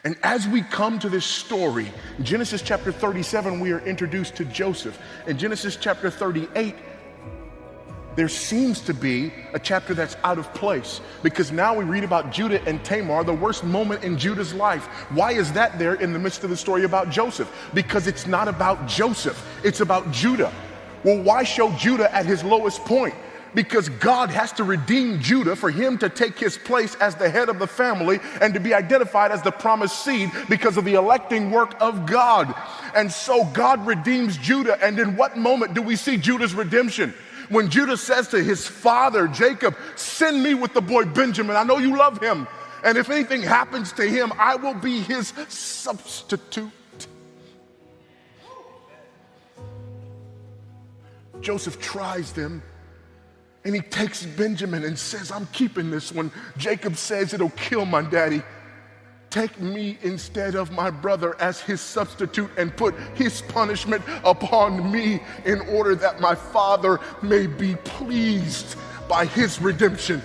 And as we come to this story, in Genesis chapter 37, we are introduced to Joseph. In Genesis chapter 38, there seems to be a chapter that's out of place, because now we read about Judah and Tamar, the worst moment in Judah's life. Why is that there in the midst of the story about Joseph? Because it's not about Joseph, it's about Judah. Well, why show Judah at his lowest point? Because God has to redeem Judah for him to take his place as the head of the family and to be identified as the promised seed because of the electing work of God. And so God redeems Judah. And in what moment do we see Judah's redemption? When Judah says to his father, Jacob, send me with the boy Benjamin. I know you love him. And if anything happens to him, I will be his substitute. Joseph tries them, and he takes Benjamin and says, I'm keeping this one. Jacob says, it'll kill my daddy. Take me instead of my brother as his substitute and put his punishment upon me in order that my father may be pleased by his redemption.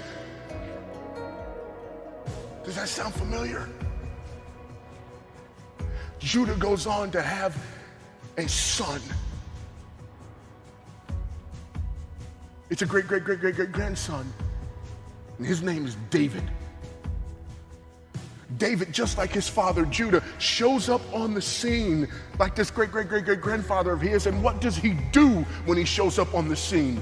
Does that sound familiar? Judah goes on to have a son. It's a great-grandson, and his name is David. David, just like his father Judah, shows up on the scene like this great-grandfather of his. And what does he do when he shows up on the scene?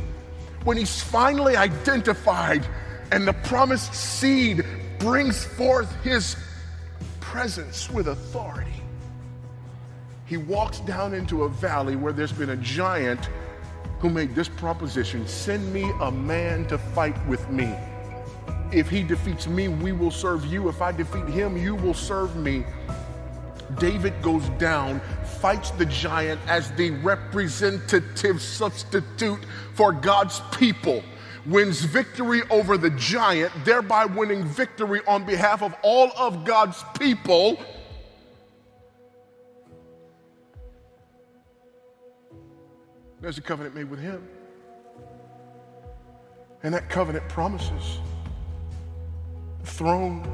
When he's finally identified and the promised seed brings forth his presence with authority, he walks down into a valley where there's been a giant who made this proposition: send me a man to fight with me. If he defeats me, we will serve you. If I defeat him, you will serve me. David goes down, fights the giant as the representative substitute for God's people, wins victory over the giant, thereby winning victory on behalf of all of God's people. There's a covenant made with him. And that covenant promises a throne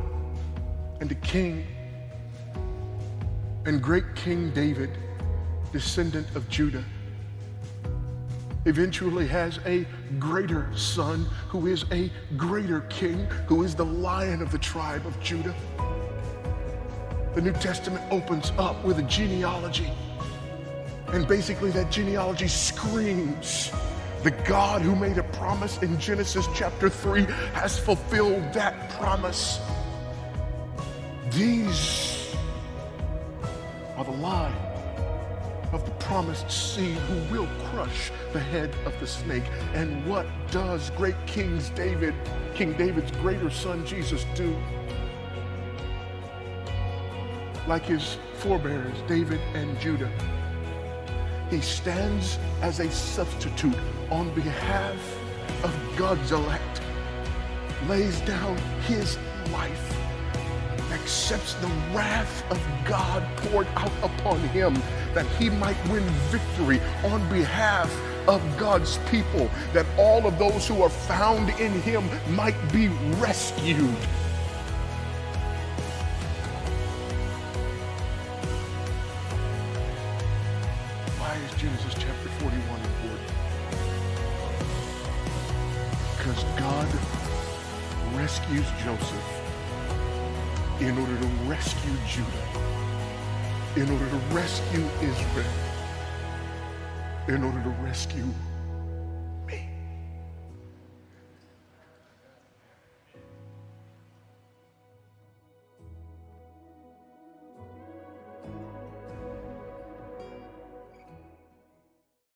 and a king. And great King David, descendant of Judah, eventually has a greater son who is a greater king, who is the Lion of the tribe of Judah. The New Testament opens up with a genealogy. And basically that genealogy screams, the God who made a promise in Genesis chapter 3 has fulfilled that promise. These are the line of the promised seed who will crush the head of the snake. And what does great King David's greater son Jesus do? Like his forebears, David and Judah, he stands as a substitute on behalf of God's elect, lays down his life, accepts the wrath of God poured out upon him that he might win victory on behalf of God's people, that all of those who are found in him might be rescued. Genesis chapter 41 important. Because God rescues Joseph in order to rescue Judah, in order to rescue Israel, in order to rescue